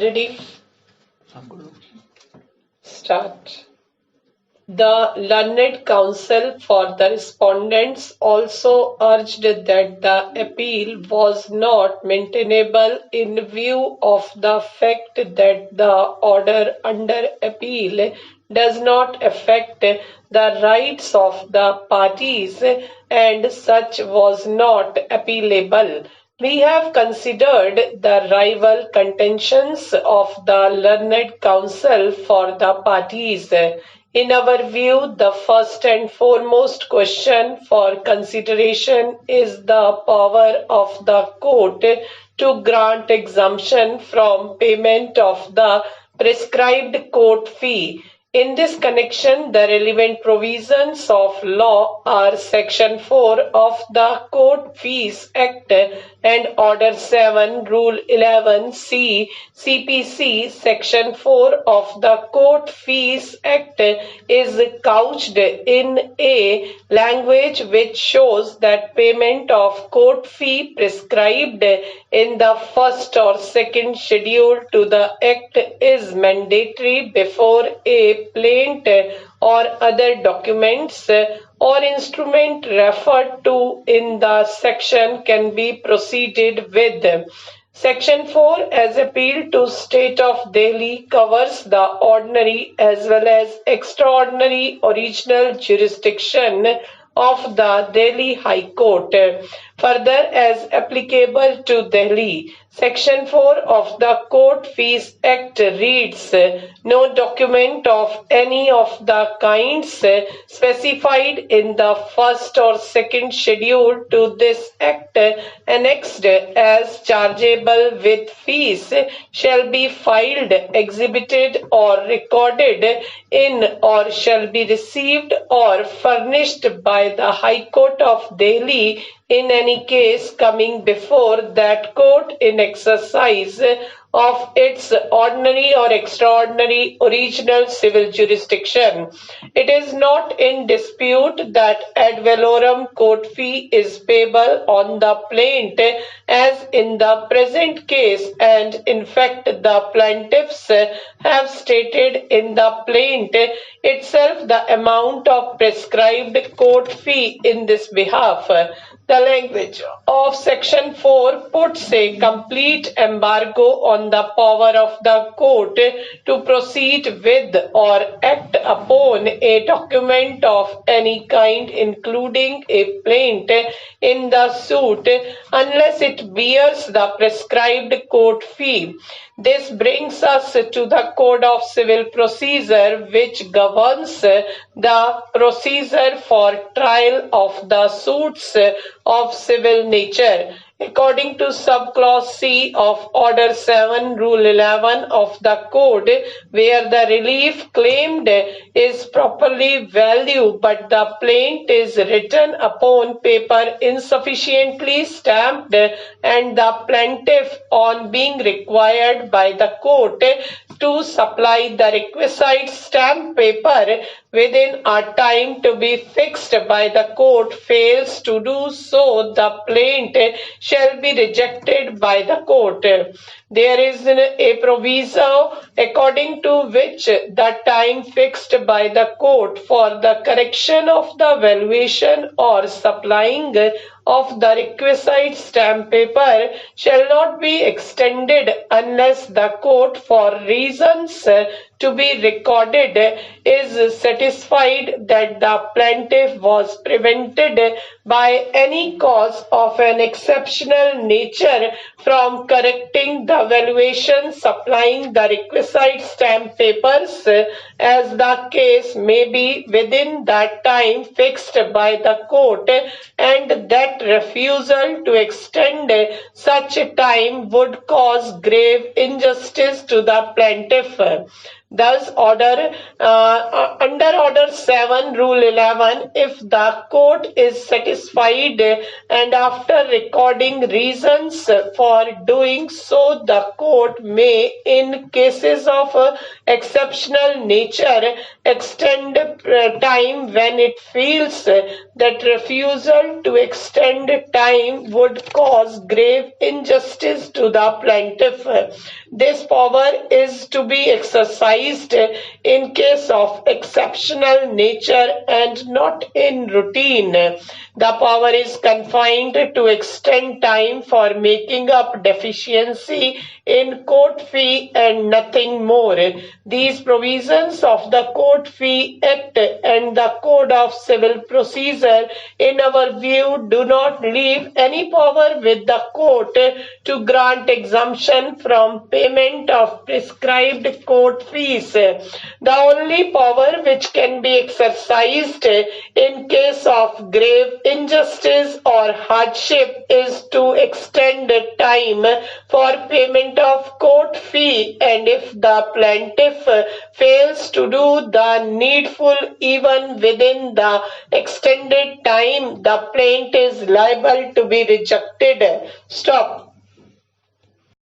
Ready? Start. The learned counsel for the respondents also urged that the appeal was not maintainable in view of the fact that the order under appeal does not affect the rights of the parties and such was not appealable. We have considered the rival contentions of the learned counsel for the parties. In our view, the first and foremost question for consideration is the power of the court to grant exemption from payment of the prescribed court fee. In this connection, the relevant provisions of law are Section 4 of the Court Fees Act and Order 7, Rule 11C, CPC. Section 4 of the Court Fees Act is couched in a language which shows that payment of court fee prescribed in the first or second schedule to the Act is mandatory before a plaint or other documents or instrument referred to in the section can be proceeded with. Section 4 as appealed to State of Delhi covers the ordinary as well as extraordinary original jurisdiction of the Delhi High Court. Further, as applicable to Delhi, Section 4 of the Court Fees Act reads, no document of any of the kinds specified in the first or second schedule to this Act annexed as chargeable with fees shall be filed, exhibited or recorded in or shall be received or furnished by the High Court of Delhi in any case coming before that court in exercise of its ordinary or extraordinary original civil jurisdiction. It is not in dispute that ad valorem court fee is payable on the plaint as in the present case, and in fact the plaintiffs have stated in the plaint itself the amount of prescribed court fee in this behalf. The language of Section 4 puts a complete embargo on the power of the court to proceed with or act upon a document of any kind, including a plaint, in the suit, unless it bears the prescribed court fee. This brings us to the Code of Civil Procedure, which governs the procedure for trial of the suits of civil nature. According to subclause C of Order 7, Rule 11 of the Code, where the relief claimed is properly valued but the plaint is written upon paper insufficiently stamped and the plaintiff, on being required by the court to supply the requisite stamp paper within a time to be fixed by the court, fails to do so, the plaint shall be rejected by the court. There is a proviso according to which the time fixed by the court for the correction of the valuation or supplying of the requisite stamp paper shall not be extended unless the court, for reasons to be recorded, is satisfied that the plaintiff was prevented by any cause of an exceptional nature from correcting the valuation, supplying the requisite stamp papers, as the case may be, within that time fixed by the court, and that refusal to extend such time would cause grave injustice to the plaintiff. Thus, under Order 7, Rule 11, if the court is satisfied and after recording reasons for doing so, the court may, in cases of exceptional nature, extend time when it feels that refusal to extend time would cause grave injustice to the plaintiff. This power is to be exercised in case of exceptional nature and not in routine. The power is confined to extend time for making up deficiency in court fee and nothing more. These provisions of the Court Fee Act and the Code of Civil Procedure, in our view, do not leave any power with the court to grant exemption from payment of prescribed court fees. The only power which can be exercised in case of grave injustice or hardship is to extend time for payment of court fee, and if the plaintiff fails to do the needful even within the extended time, the plaint is liable to be rejected. Stop.